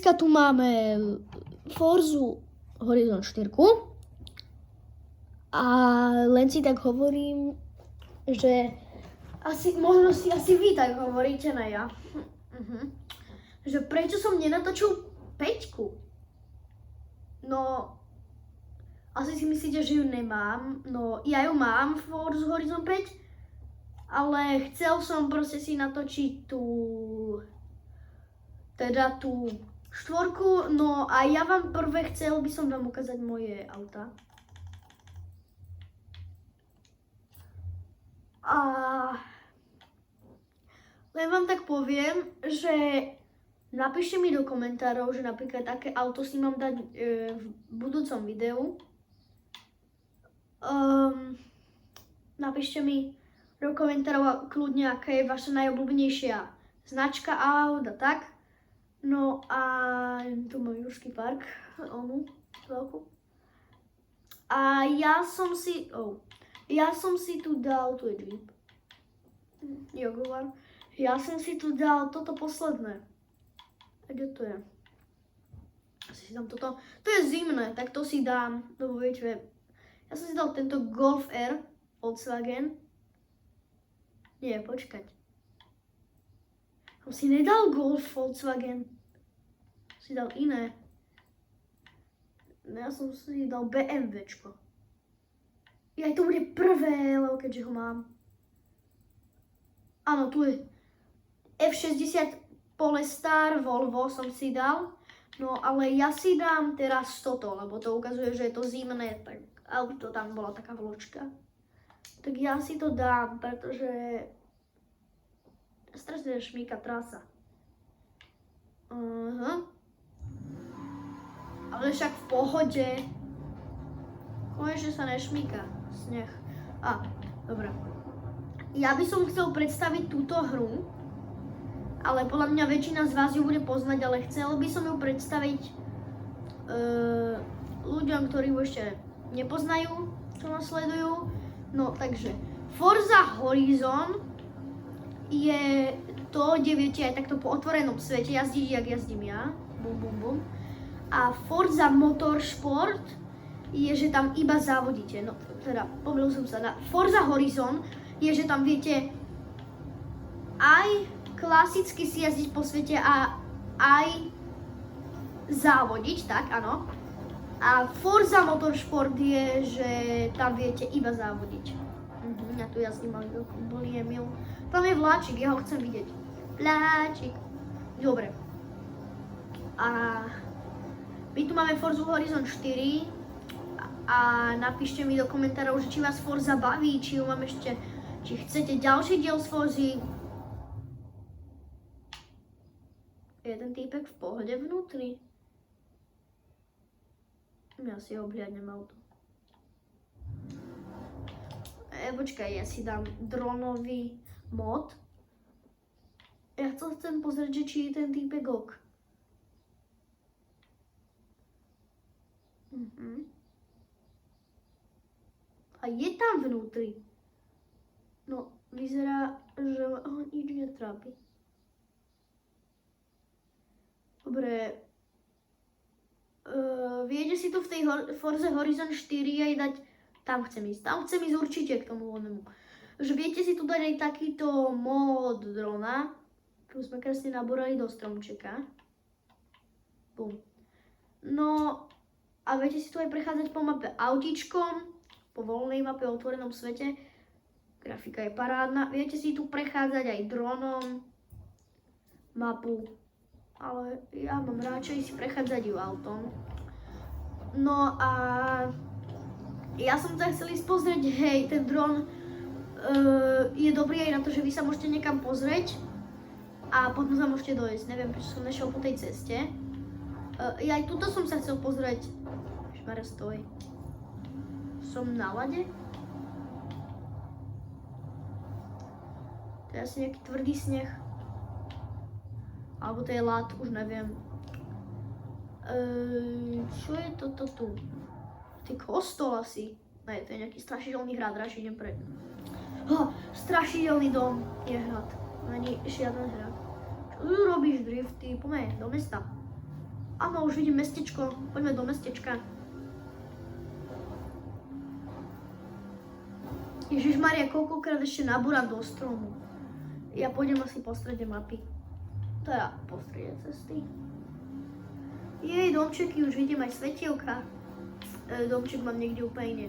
dneska tu máme Forzu Horizon 4. A len si tak hovorím, že možno si vy tak hovoríte, ne ja. Že prečo som nenatočil 5? No, asi si myslíte, že ju nemám. No, ja ju mám, Forza Horizon 5, ale chcel som proste si natočiť tú štvorku, no a ja vám chcel by som vám ukázať moje auta. A len vám tak poviem, že napíšte mi do komentárov, že napríklad aké auto si mám dať v budúcom videu. Napíšte mi do komentárov kľudne, aká je vaša najobľúbenejšia značka aut a tak. No a tu mám Jurský park, onu veľkú. A ja som si tu dal, tu je Jeep, Jaguar. Ja som si tu dal toto posledné. A kde to je? Asi si dám toto. To je zimné, tak to si dám, lebo viete, ja som si dal tento Golf R Volkswagen. Nie, počkať. Som si nedal Golf Volkswagen. Si dal iné. Ja som si dal BMWčko. Aj to bude prvé, lebo keďže ho mám. Áno, tu je F60 Polestar Volvo som si dal. No ale ja si dám teraz toto, lebo to ukazuje, že je to zimné, tak auto tam bola taká vločka. Tak ja si to dám, pretože strašne šmíka trasa. Ale však v pohode. Konečne sa nešmíka sneh. Dobre. Ja by som chcel predstaviť túto hru, ale podľa mňa väčšina z vás ju bude poznať, ale chcel by som ju predstaviť ľuďom, ktorí ju ešte nepoznajú, čo nás sledujú. No takže, Forza Horizon je to, kde viete aj takto po otvorenom svete jazdiť, jak jazdím ja. Bum, bum, bum. A Forza Motorsport je, že tam iba závodíte. No teda, pomýlil som sa. Forza Horizon je, že tam viete aj klasicky si jazdiť po svete a aj závodiť, tak áno. A Forza Motorsport je, že tam viete iba závodiť. Ja tu jazdím malý boli Emil. Tam je vláčik, ja ho chcem vidieť. Vláčik. Dobre. A my tu máme Forza Horizon 4 a napíšte mi do komentárov, že či vás Forza baví, či ju mám ešte, či chcete ďalší diel z Forzy. Je ten týpek v pohode vnútri. Ja si obhliadnem auto. Počkaj, ja si dám dronový mod. Ja chcem pozrieť, že či je ten týpek ok. A je tam vnútri. No, vyzerá, že ho nič netrápi. Dobre. Viete si tu v tej Forze Horizon 4 aj dať, tam chcem ísť určite k tomu onemu. Že viete si tu dať aj takýto mod drona. Tu sme krásne naborali do stromčeka. Bum. No a viete si tu aj prechádzať po mape autíčkom, po voľnej mape o otvorenom svete. Grafika je parádna. Viete si tu prechádzať aj dronom mapu. Ale ja mám radšej si prechádzať ju autom. No a ja som sa chcel ísť pozrieť, hej, ten dron je dobrý aj na to, že vy sa môžete niekam pozrieť a potom sa môžete dojsť. Neviem, prečo som nešiel po tej ceste. Ja aj tuto som sa chcel pozrieť. Šmara, stoj. Som na lade? To je asi nejaký tvrdý sneh. Alebo to je ľad, už neviem. Čo je toto tu? To je kostol asi. Ne, to je nejaký strašidelný hrad, radšej idem preč. Strašidelný dom je hrad. Není žiaden hrad. Čo tu robíš, drifty? Poďme do mesta. Áno, už vidím mestečko. Poďme do mestečka. Ježišmaria, koľkokrát ešte nabúram do stromu. Ja pôjdem asi po strede mapy. Teda po strede cesty. Jej, domčeky, už vidím aj svetielka. Domček mám niekde úplne iné.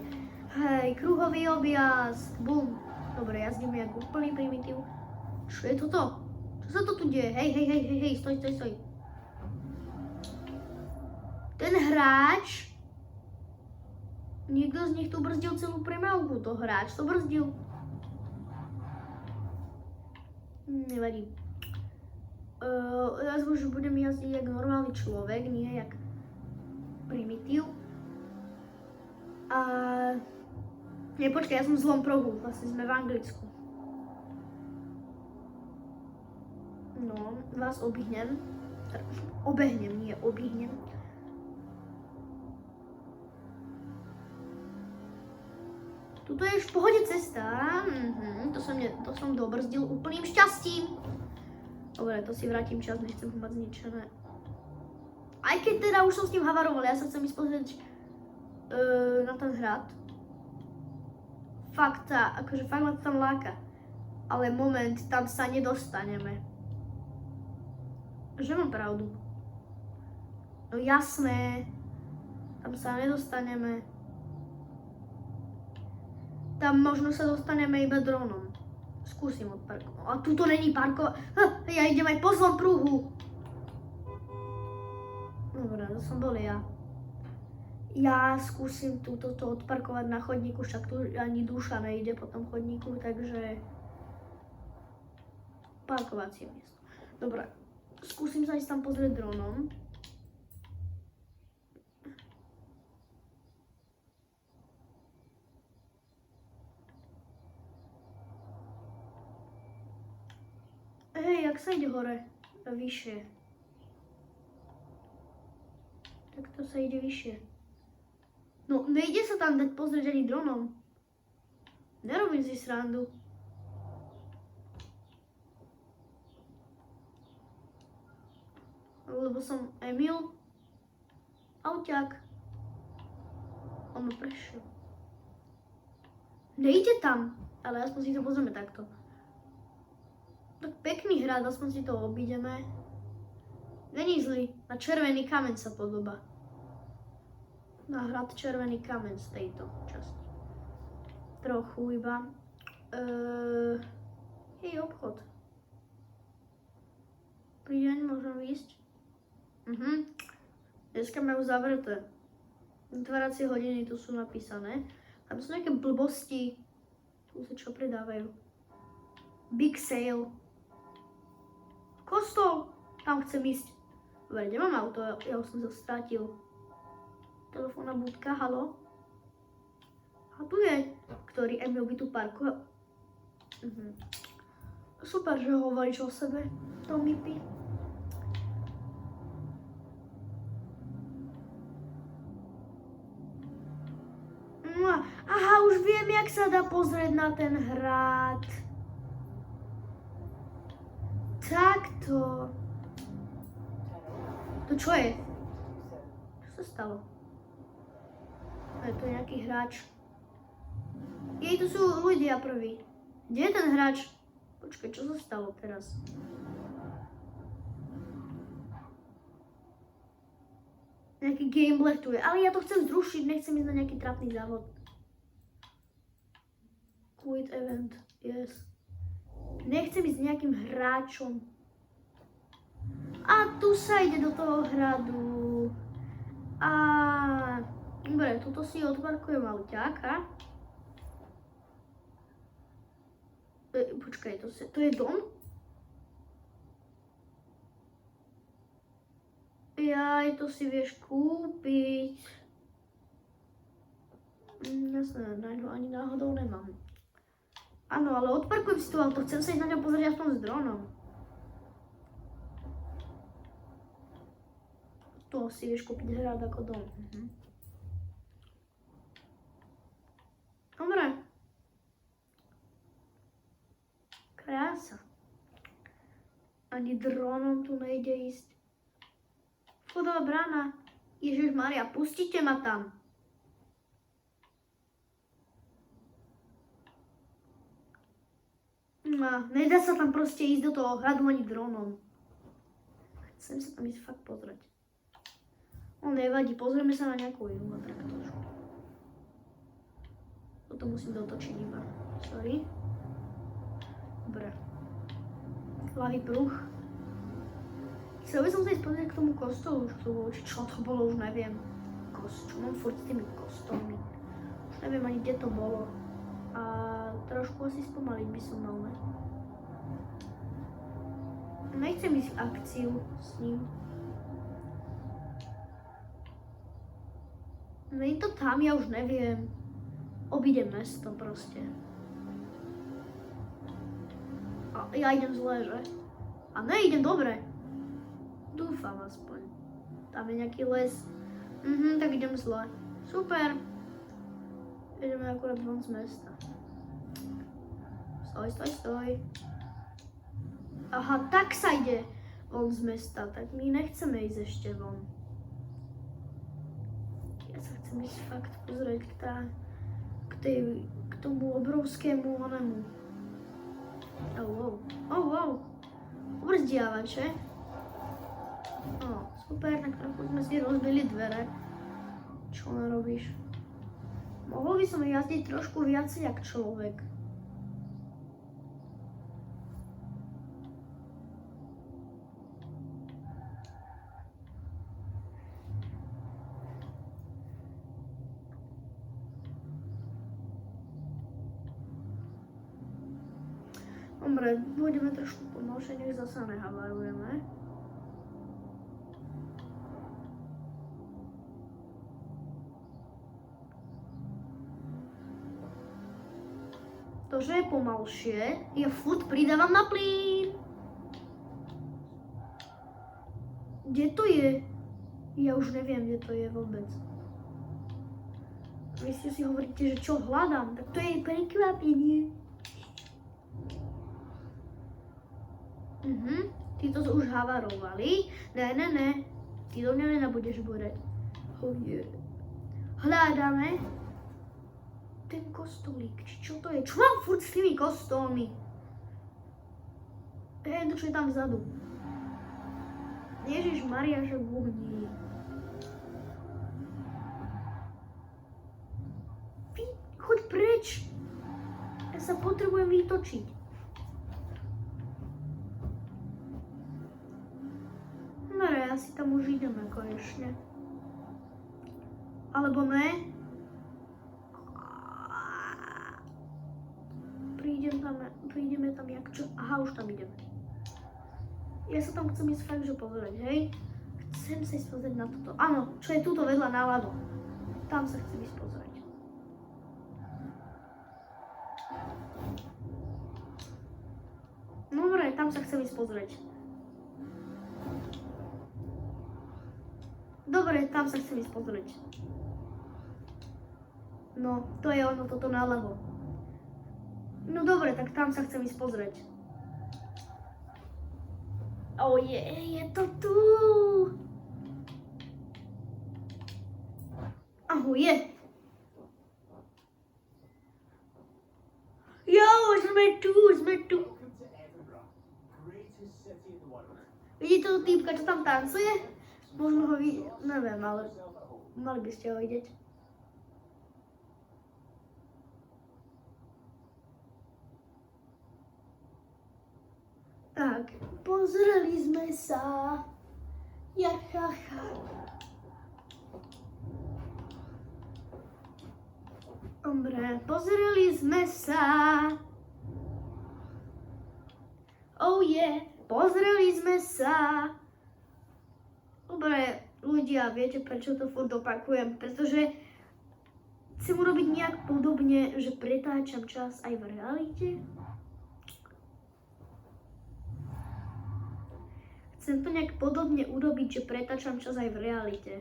Hej, kruhový objazd. Bum. Dobre, jazdím jak úplný primitív. Čo je toto? Čo sa to tu deje? Hej, stoj. Ten hráč... Niekto z nich tu brzdil celú premávku. To hráč to brzdil. Nevadí. Ja už budem jazdiť jak normálny človek, nie jak primitív. A... Nie, počkaj, ja som v zlom prohu. Vlastne sme v Anglicku. No, vás obihnem. Obehnem, nie obihnem. Tuto je v pohode cesta. To som dobrzdil úplným šťastím. Dobre, to si vrátim čas, nechcem ho mať zničené. Aj keď teda už som s ním havaroval, ja sa chcem ísť pozrieť na ten hrad. Fakt ma to tam láka. Ale moment, tam sa nedostaneme. Že mám pravdu. No jasné. Tam sa nedostaneme. Tam možno sa dostaneme iba dronom. Skúsim odparkovať. A tuto není parkovať. Ja idem aj po zlom pruhu. Dobre, to som bol ja. Ja skúsim túto odparkovať na chodníku, však tu ani duša nejde po tom chodníku, takže... Parkovacie miesto. Dobre, skúsim sa ísť tam pozrieť dronom. Hej, jak sa ide hore? Vyššie. Tak to sa ide vyššie. No, nejde sa tam dať pozrieť ani dronom. Nerobím si srandu. Lebo som Emil. Auťák. On ma prešiel. Nejde tam, ale aspoň si to pozrieme takto. Tak pekný hrad, aspoň si to obídeme. Není zlý, na červený kameň sa podobá. Na hrad červený kameň z tejto časti. Trochu iba. Hej, obchod. Pri deň môžem ísť. Dneska majú zavreté. Otváracie hodiny tu sú napísané. Tam sú nejaké blbosti. Tu sa čo predávajú. Big sale. Kostol. Tam chcem ísť. Dobre, kde mám auto? Ja už som sa strátil. Telefónna budka, halo? A tu je, ktorý Emil by tu parkoval. Super, že hovoríš o sebe, Tomipy. Aha, už viem, jak sa dá pozrieť na ten hrad. Takto. To čo je? Čo sa stalo? Je to nejaký hráč. Jej, to sú ľudia prví. Kde je ten hráč? Počkaj, čo sa stalo teraz? Nejaký gameplay tu je, ale ja to chcem zrušiť, nechcem ísť na nejaký trápny závod. Quit event, yes. Nechcem ísť s nejakým hráčom. A tu sa ide do toho hradu. A... Dobre, tuto si odparkujem auťáka. Počkaj, to je dom? Jaj, to si vieš kúpiť. Jasné, na ňo ani náhodou nemám. Áno, ale odparkujem si to auto, chcem sa ísť na ňo pozrieť aspoň s dronom. To si vieš kúpiť hrad ako dom. Dobre. Krása. Ani dronom tu nejde ísť. Vchodová brána. Ježišmaria, pustite ma tam. No, nedá sa tam proste ísť do toho hradu ani dronom. Chcem sa tam ísť fakt pozrieť. No nevadí, pozrieme sa na nejakú inú atrakciu. Toto musím dotočiť iba. Sorry. Dobre. Ľavý pruh. Chcel by som sa ísť pozrieť k tomu kostolu, či čo to bolo, už neviem. Čo mám furt s tými kostolmi. Už neviem ani, kde to bolo. A trošku asi spomaliť by som mal, ne? Nechcem ísť akciu s ním. No je to tam, ja už neviem. Obídem mesto proste. A ja idem zle, že? A neidem dobre. Dúfam aspoň. Tam je nejaký les. Tak idem zle. Super. Ideme akurát von z mesta. Stoj. Aha, tak sa ide von z mesta. Tak my nechceme ísť ešte von. Ja sa chcem ísť fakt pozrieť k tomu obrovskému onemu. Oh wow. Ubrzdiavače. Super, tak trochu sme si rozbili dvere. Čo narobíš? Mohol by som jazdiť trošku viacej jak človek. Dobre, budeme trošku pomalšie, nech zasa nehavarujeme. To, že je pomalšie, ja furt pridávam na plyn. Kde to je? Ja už neviem, kde to je vôbec. Vy si hovoríte, že čo hľadám, tak to je prekvapenie. Títo už havarovali. Ne. Ty do mňa nenabudeš bodať. Hľadáme ten kostolík. Čo to je? Čo mám furt s tými kostolmi? To čo je tam vzadu. Ježišmaria, že buhní. Choď preč. Ja sa potrebujem vytočiť. Asi tam už ideme konečne. Alebo ne? Prídeme tam jak čo? Aha, už tam ideme. Ja sa tam chcem ísť fakt, že pozrieť, hej? Chcem sa ísť pozrieť na toto. Áno, čo je tuto vedľa naľavo. Tam sa chcem ísť pozrieť. Dobre, tam sa chcem ísť pozrieť. Dobre, tam sa chcem ísť pozrieť. No, to je ono, toto naľavo. No dobre, tak tam sa chcem ísť pozrieť. Je to tu. Je. Jo, sme tu. Vidíte toho týpka, čo tam tancuje? Možno ho neviem, ale mali by ste ho vidieť. Tak, pozreli sme sa. Dobre, pozreli sme sa. Pozreli sme sa. Dobre, ľudia, viete, prečo to furt opakujem? Pretože chcem urobiť nejak podobne, že pretáčam čas aj v realite. Chcem to nejak podobne urobiť, že pretáčam čas aj v realite.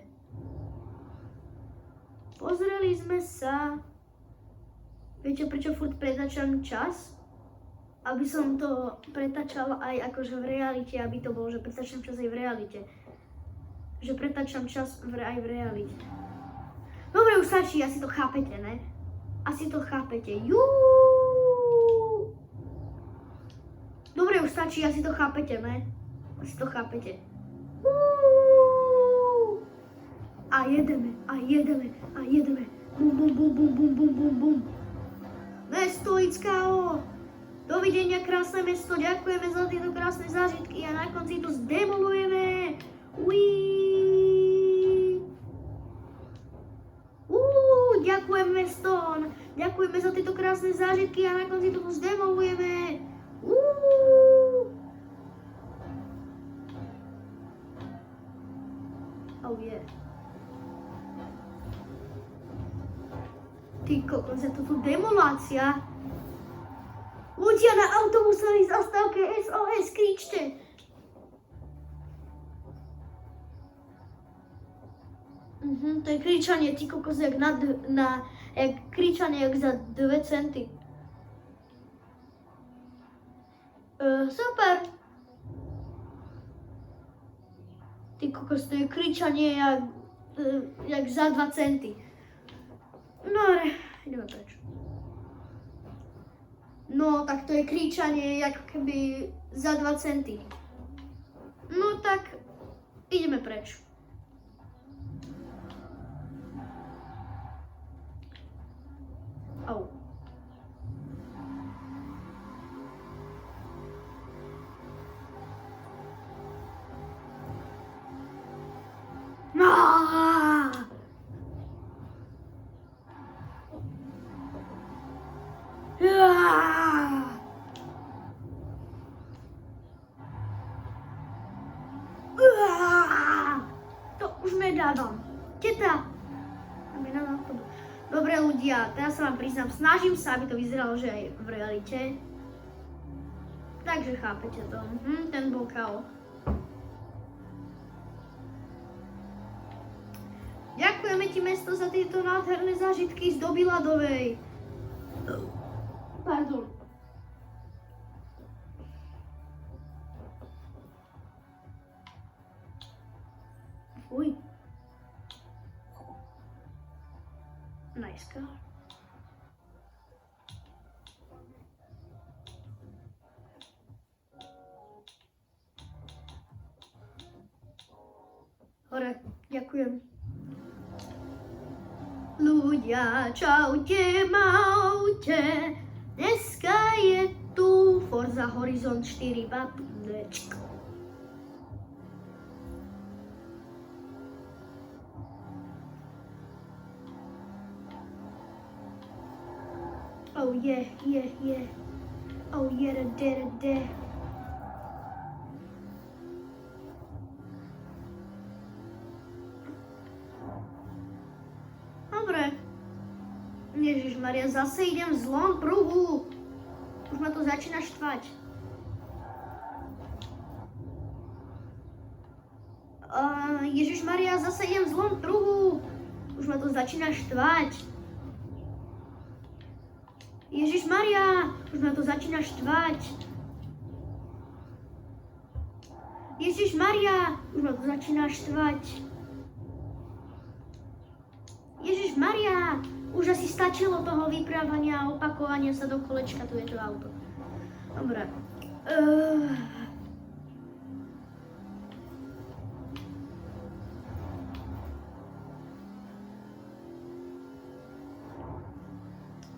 Pozreli sme sa. Viete, prečo furt pretáčam čas? Aby som to pretáčala aj akože v realite, aby to bolo, že pretáčam čas aj v realite. že pretáčam čas aj v realite. Dobre, už stačí, asi to chápete, ne? Asi to chápete. Dobre, už stačí, asi to chápete, ne? Asi to chápete. A jedeme. Bum, bum, bum, bum, bum, bum, bum, bum. Mesto Ickao. Dovidenia, krásne mesto, ďakujeme za tieto krásne zážitky a na konci to zdemolujeme. Ďakujem mesto, ďakujeme za tieto krásne zážitky a na konci to zdemolujeme. Oh yeah. Ty kokos, je to tu demolácia. Ľudia na autobusovej zastávke SOS, kričte. To je kričanie, ty kokos, jak kričanie jak za 2 centy. Super. Ty kokos, to je kričanie jak za 2 centy. No ale, ideme preč. No, tak to je kričanie jak keby za 2 centy. No tak, ideme preč. Au. To už nedávam. Teta. Dobre ľudia, teraz sa vám priznám, snažím sa, aby to vyzeralo, že aj v realite. Takže chápete to. Ten bol KO. Ďakujeme ti mesto za tieto nádherné zážitky z doby ľadovej. Pardon. Fuj. Nice car. Hore, ďakujem. Ľudia, čaute, maute. Dneska je tu Forza Horizon 4 babnečko. Oh yeah. Oh yeah, da. Dobre. Ježišmaria, zase idem v zlom pruhu. Už ma to začína štvať. Ježišmaria, zase idem v zlom pruhu. Už ma to začína štvať. Ježišmaria, už ma to začína štvať. Ježišmaria, už ma to začína štvať. Ježišmaria, už asi stačilo toho vyprávania a opakovania sa do kolečka, tu je to auto. Dobre.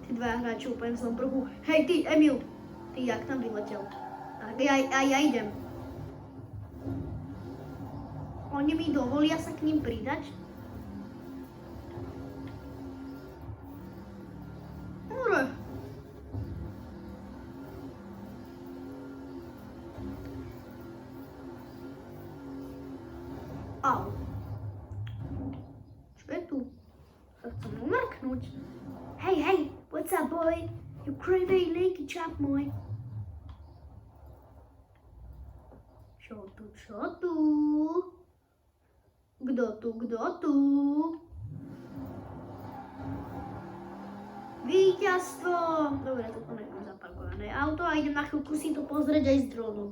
Dvaja hráči úplne v zlom pruhu. Hej, ty, Emil, ty jak tam vyletel? A ja idem. Oni mi dovolia sa k ním pridať? Dobre. Au. Čo je tu? Sa chcem umrknúť. Hej, what's up, boy? You crazy naked chap, boy. Čo tu? Kto tu? Víťazstvo! Dobre, toto nemám zaparkované auto a idem na chvíľku si to pozrieť aj z dronu. Kto tu? Kto tu? Kto tu? Víťazstvo! Dobre, toto nemám zaparkované auto a idem na chvíľku si to pozrieť aj z dronu.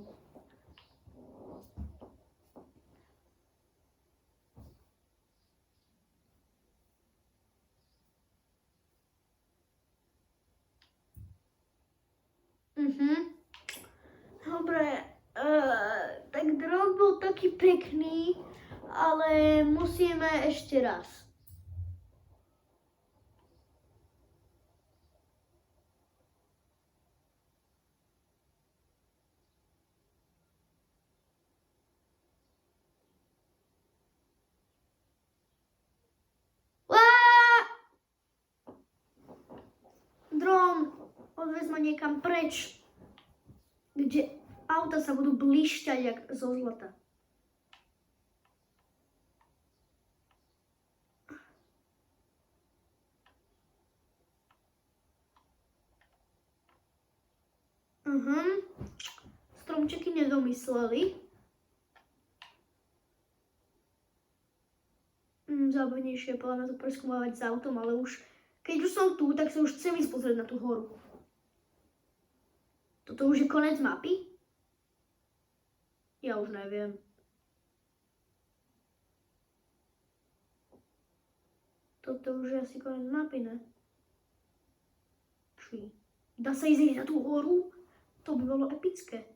Dobre, tak dron bol taký pekný, ale musíme ešte raz. Dron, odvez ma niekam preč, kde auta sa budú blišťať jak zo zlata. Stromčeky nedomysleli. Zábavnejšie je podľa mňa to preskúmavať s autom, ale už keď už som tu, tak sa už chcem ísť pozrieť na tú horu. Toto už je konec mapy? Ja už neviem. Toto už je asi konec mapy, ne? Či dá sa ísť na tú horu? To by bolo epické.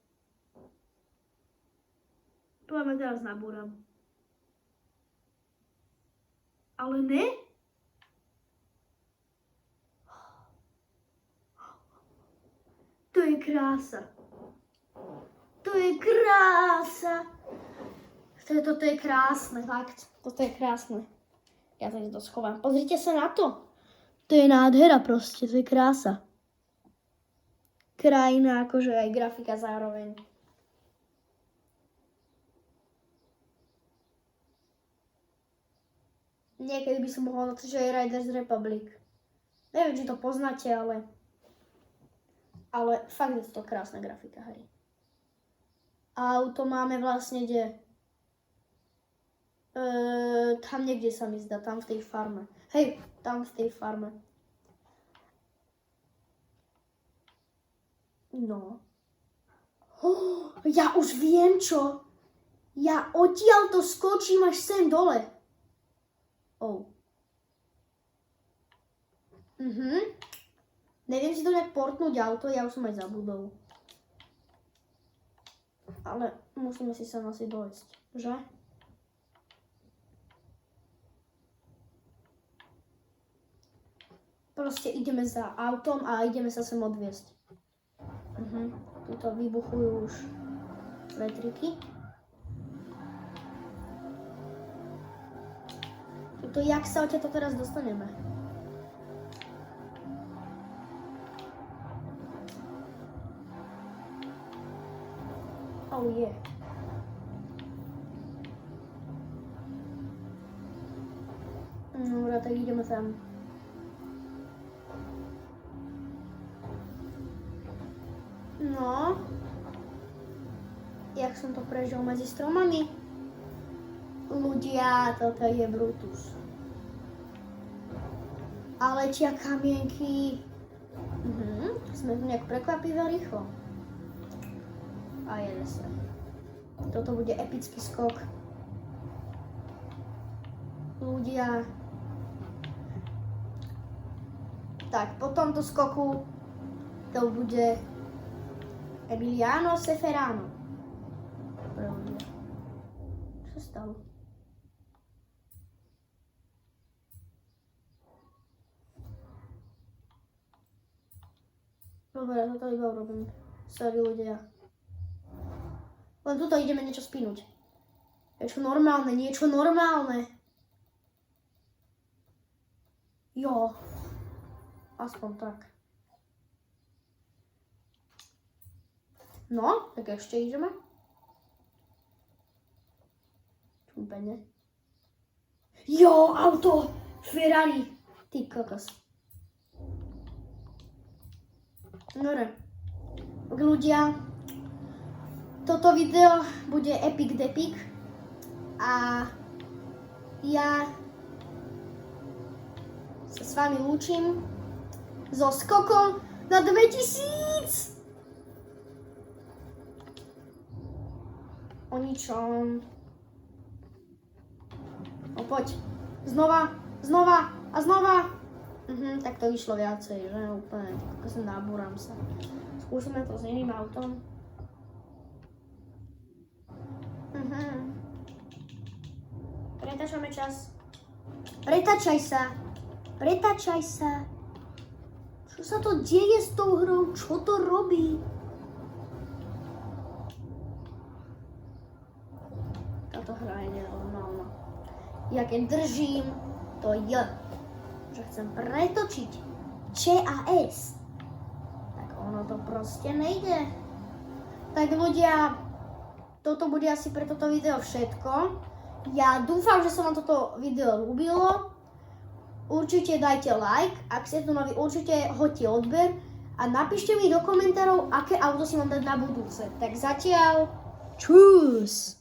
Podľa mňa teraz nabúram. Ale ne? To je krása. To je krása. Toto je krásne, fakt. Toto je krásne. Ja sa to schovám. Pozrite sa na to. To je nádhera proste, to je krása. Krajina, akože aj grafika zároveň. Niekedy by som mohla natočiť aj Riders Republic. Neviem, či to poznáte, ale fakt je to krásna grafika hry. A auto máme vlastne kde? Tam niekde sa mi zdá, tam v tej farme. Hej, tam v tej farme. No. Ja už viem čo. Ja odtiaľ to skočím až sem dole. Neviem si to nejak portnúť auto, ja už som aj zabudol. Ale musíme si sem asi dojsť, že? Proste ideme za autom a ideme sa sem odviesť. Tuto vybuchujú už vetriky. To jak sa odtiaľ to teraz dostaneme? Oh yeah. Dobre, tak ideme tam. No. Jak som to prežil medzi stromami? Ľudia, toto je Brutus. A letia kamienky. Sme tu nejak prekvapivo rýchlo. A jede sa. Toto bude epický skok. Ľudia. Tak, po tomto skoku to bude Emiliano Seferano. Pre ľudia. Čo sa stalo? Dobre, toto iba urobím. Sorry ľudia. Len tuto ideme niečo spinúť. Niečo normálne. Jo. Aspoň tak. No, tak ešte ideme. Čumpene. Jo, auto! Ferrari! Ty kokos. Dobre. Ľudia, toto video bude epic depic a ja sa s vami lúčim so skokom na 2000! O ničom. No poď. Znova a znova. Tak to vyšlo viacej, že úplne, tak sa nabúram sa. Skúsime to s iným autom. Pretáčame čas. Pretáčaj sa. Pretáčaj sa. Čo sa to deje s tou hrou? Čo to robí? Táto hra je nenormálna. Ja keď držím to J, že chcem pretočiť Č a S, tak ono to proste nejde. Tak ľudia, toto bude asi pre toto video všetko. Ja dúfam, že sa vám toto video ľúbilo. Určite dajte like, ak ste tu noví, určite hoďte odber a napíšte mi do komentárov, aké auto si mám dať na budúce. Tak zatiaľ, čus!